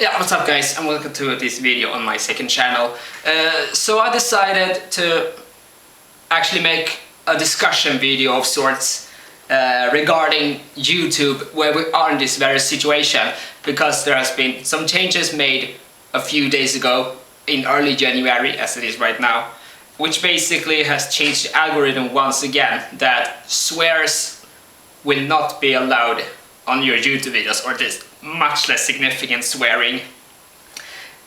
Yeah, what's up guys, and welcome to this video on my second channel. So I decided to actually make a discussion video of sorts regarding YouTube, where we are in this very situation, because there has been some changes made a few days ago in early January, as it is right now, which basically has changed the algorithm once again, that swears will not be allowed on your YouTube videos, or just much less significant swearing,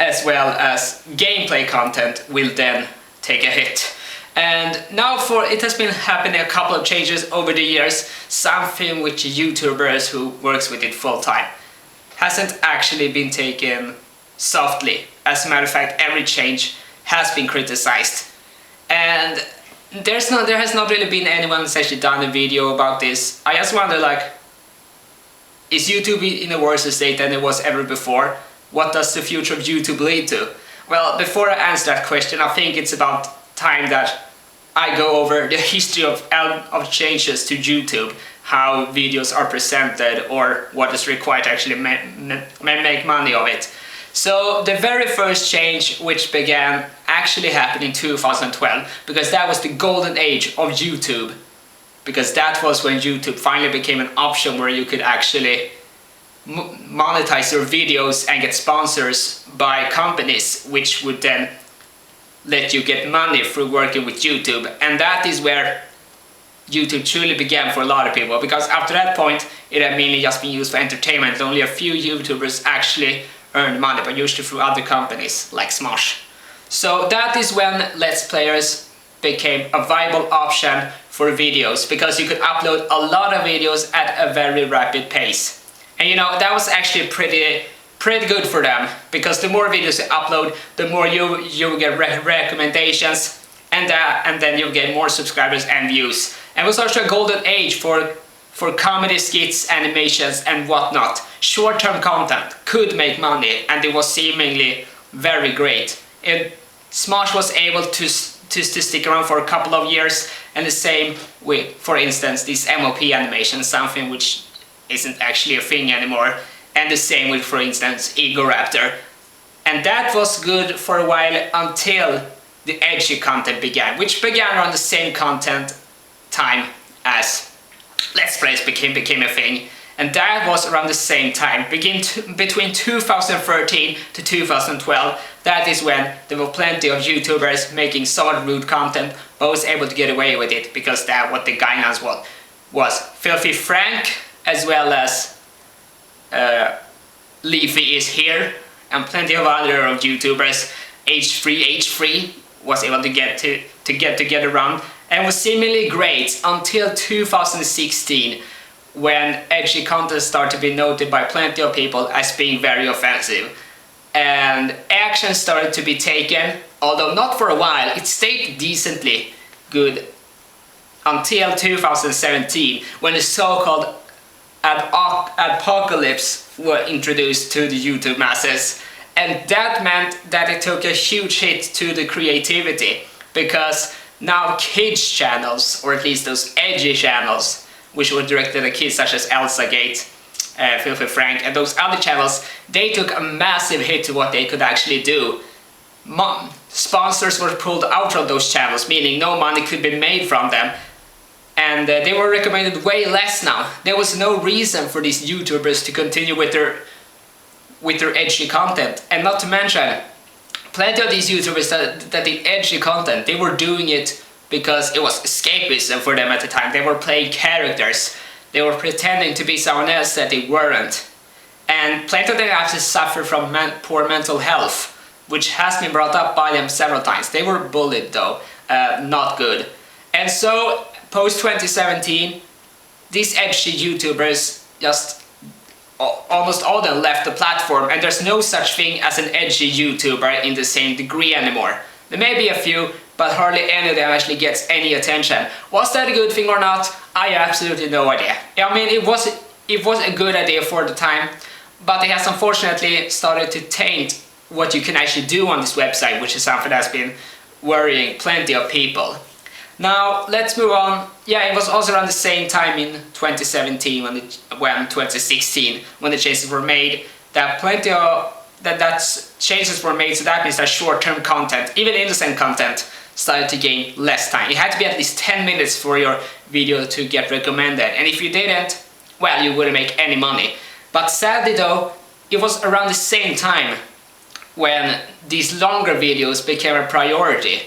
as well as gameplay content will then take a hit. And now it has been happening a couple of changes over the years, something which YouTubers who works with it full time hasn't actually been taken softly. As a matter of fact, every change has been criticized, and there has not really been anyone who's actually done a video about this. I just wonder, like, is YouTube in a worse state than it was ever before? What does the future of YouTube lead to? Well, before I answer that question, I think it's about time that I go over the history of changes to YouTube, how videos are presented, or what is required to actually make money of it. So the very first change, which began actually happened in 2012, because that was the golden age of YouTube. Because that was when YouTube finally became an option where you could actually monetize your videos and get sponsors by companies, which would then let you get money through working with YouTube. And that is where YouTube truly began for a lot of people, because after that point it had mainly just been used for entertainment. Only a few YouTubers actually earned money, but usually through other companies like Smosh. So that is when Let's Players became a viable option for videos, because you could upload a lot of videos at a very rapid pace. And you know, that was actually pretty good for them, because the more videos you upload, the more you get recommendations, and then you get more subscribers and views. And it was also a golden age for comedy skits, animations and whatnot. Short-term content could make money, and it was seemingly very great. Smosh was able to stick around for a couple of years, and the same with, for instance, this MOP animation, something which isn't actually a thing anymore, and the same with, for instance, Egoraptor. And that was good for a while until the edgy content began, which began around the same content time as Let's Plays became a thing. And that was around the same time, between 2013 to 2012. That is when there were plenty of YouTubers making somewhat rude content, but was able to get away with it, because that's what the guidelines was. Filthy Frank, as well as Leafy is Here, and plenty of other YouTubers. H3 was able to get around, and was seemingly great until 2016. When edgy content started to be noted by plenty of people as being very offensive. And action started to be taken, although not for a while. It stayed decently good until 2017, when the so-called adpocalypse were introduced to the YouTube masses. And that meant that it took a huge hit to the creativity, because now kids channels, or at least those edgy channels, which were directed at kids, such as Elsagate, Filthy Frank, and those other channels, they took a massive hit to what they could actually do. Sponsors were pulled out of those channels, meaning no money could be made from them, and they were recommended way less now. There was no reason for these YouTubers to continue with their edgy content. And not to mention, plenty of these YouTubers that did edgy content, they were doing it because it was escapism for them at the time. They were playing characters. They were pretending to be someone else that they weren't. And plenty of them actually suffer from poor mental health, which has been brought up by them several times. They were bullied though, not good. And so, post-2017, these edgy YouTubers, almost all of them left the platform, and there's no such thing as an edgy YouTuber in the same degree anymore. There may be a few, but hardly any of them actually gets any attention. Was that a good thing or not? I have absolutely no idea. I mean, it was a good idea for the time, but it has unfortunately started to taint what you can actually do on this website, which is something that's been worrying plenty of people. Now, let's move on. Yeah, it was also around the same time in 2017 when 2016, when the changes were made, that plenty of changes were made, so that means that short-term content, even innocent content, started to gain less time. It had to be at least 10 minutes for your video to get recommended, and if you didn't, well, you wouldn't make any money. But sadly though, it was around the same time when these longer videos became a priority.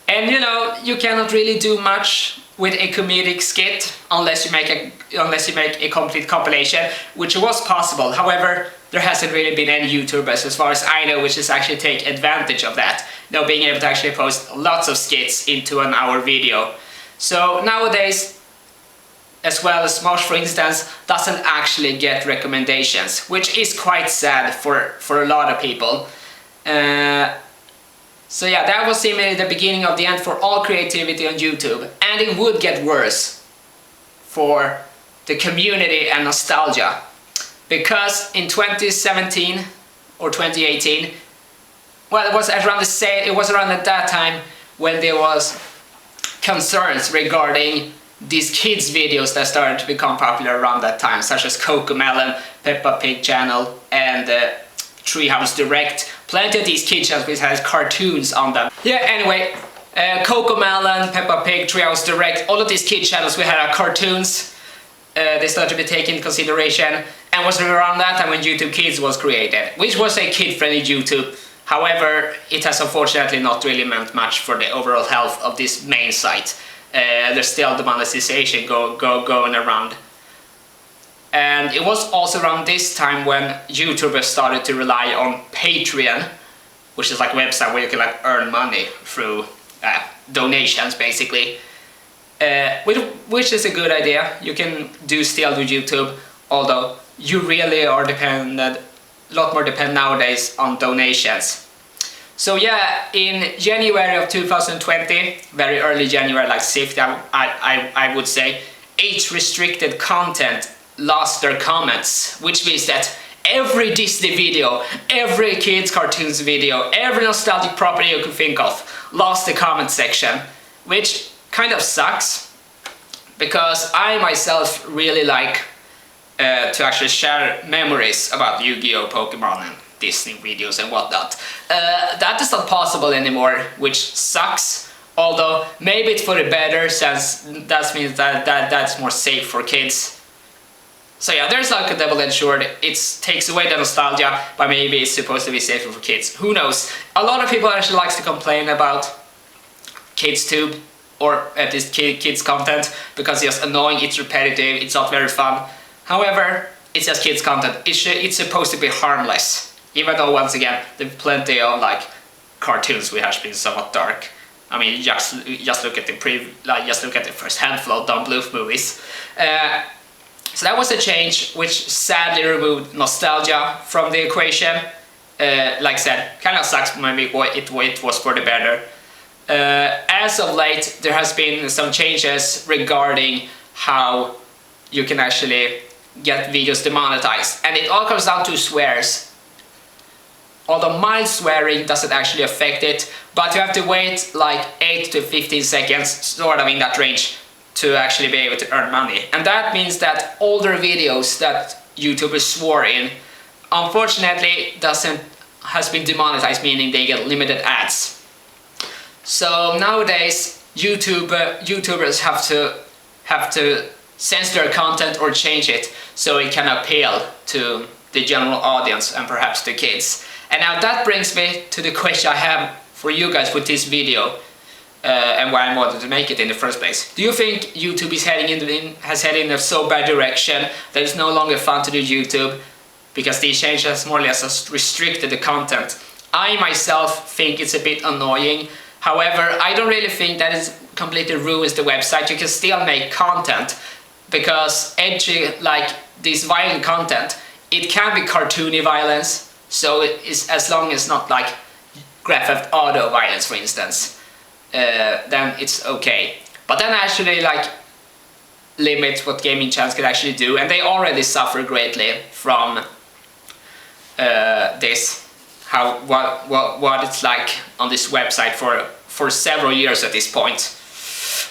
And you know, you cannot really do much with a comedic skit unless you make a complete compilation, which was possible. However, there hasn't really been any YouTubers, as far as I know, which is actually take advantage of that. You know, being able to actually post lots of skits into an hour video. So nowadays, as well as Smosh, for instance, doesn't actually get recommendations, which is quite sad for a lot of people. So yeah, that was seemingly the beginning of the end for all creativity on YouTube, and it would get worse for the community and nostalgia, because in 2017 or 2018, well, it was around at that time when there was concerns regarding these kids videos that started to become popular around that time, such as CoComelon, Peppa Pig channel, and Treehouse Direct. Plenty of these kids channels which has cartoons on them. Yeah, anyway, CoComelon, Peppa Pig, Treehouse Direct, all of these kid channels we had cartoons. They started to be taken into consideration, and was around that time when YouTube Kids was created, which was a kid-friendly YouTube. However, it has unfortunately not really meant much for the overall health of this main site. There's still the monetization going around. And it was also around this time when YouTubers started to rely on Patreon, which is like a website where you can like earn money through donations, basically. Which is a good idea. You can still do YouTube, although you really are a lot more dependent nowadays on donations. So yeah, in January of 2020, very early January, like 6th, I would say, age-restricted content lost their comments, which means that every Disney video, every kids cartoons video, every nostalgic property you can think of lost the comment section, which kind of sucks, because I myself really like to actually share memories about Yu-Gi-Oh, Pokemon and Disney videos and whatnot. That is not possible anymore, which sucks, although maybe it's for the better, since that means that's more safe for kids. So yeah, there's like a double-edged sword. It takes away the nostalgia, but maybe it's supposed to be safer for kids. Who knows? A lot of people actually likes to complain about KidsTube, or at least kids content, because it's just annoying, it's repetitive, it's not very fun. However, it's just kids content. It's supposed to be harmless, even though once again there's plenty of like cartoons which has been somewhat dark. I mean, just look at the first handful of Don Bluth movies. So that was a change which sadly removed nostalgia from the equation. Like I said, kind of sucks, maybe it was for the better. As of late, there has been some changes regarding how you can actually get videos demonetized, and it all comes down to swears. Although mild swearing doesn't actually affect it, but you have to wait like 8 to 15 seconds, sort of in that range, to actually be able to earn money. And that means that older videos that YouTubers swore in, unfortunately has been demonetized, meaning they get limited ads. So nowadays YouTubers have to censor their content or change it so it can appeal to the general audience and perhaps the kids. And now that brings me to the question I have for you guys with this video, and why I wanted to make it in the first place. Do you think YouTube is has headed in a so bad direction that it's no longer fun to do YouTube because these changes more or less restricted the content? I myself think it's a bit annoying. However, I don't really think that it completely ruins the website. You can still make content, because edgy, like this violent content, it can be cartoony violence, so it is, as long as not like Grand Theft Auto violence, for instance, then it's okay. But then actually like limit what gaming channels can actually do, and they already suffer greatly from this. What it's like on this website for several years at this point.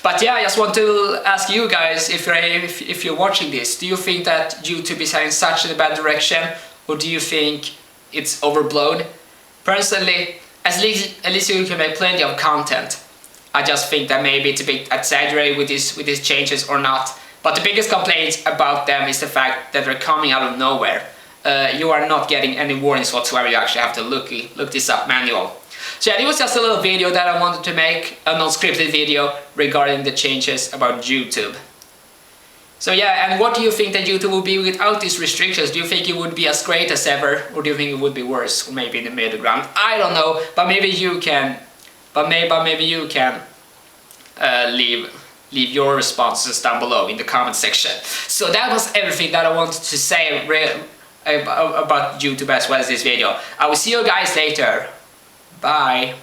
But yeah, I just want to ask you guys, if you're watching this, do you think that YouTube is heading such in a bad direction, or do you think it's overblown. Personally, at least you can make plenty of content. I just think that maybe it's a bit exaggerated with these changes or not. But the biggest complaint about them is the fact that they're coming out of nowhere. You are not getting any warnings whatsoever. You actually have to look this up manual. So yeah, it was just a little video that I wanted to make, a non-scripted video regarding the changes about YouTube. So yeah, and what do you think that YouTube would be without these restrictions? Do you think it would be as great as ever, or do you think it would be worse, or maybe in the middle ground? I don't know, but maybe you can. But maybe you can leave your responses down below in the comment section. So that was everything that I wanted to say about YouTube as well as this video. I will see you guys later. Bye.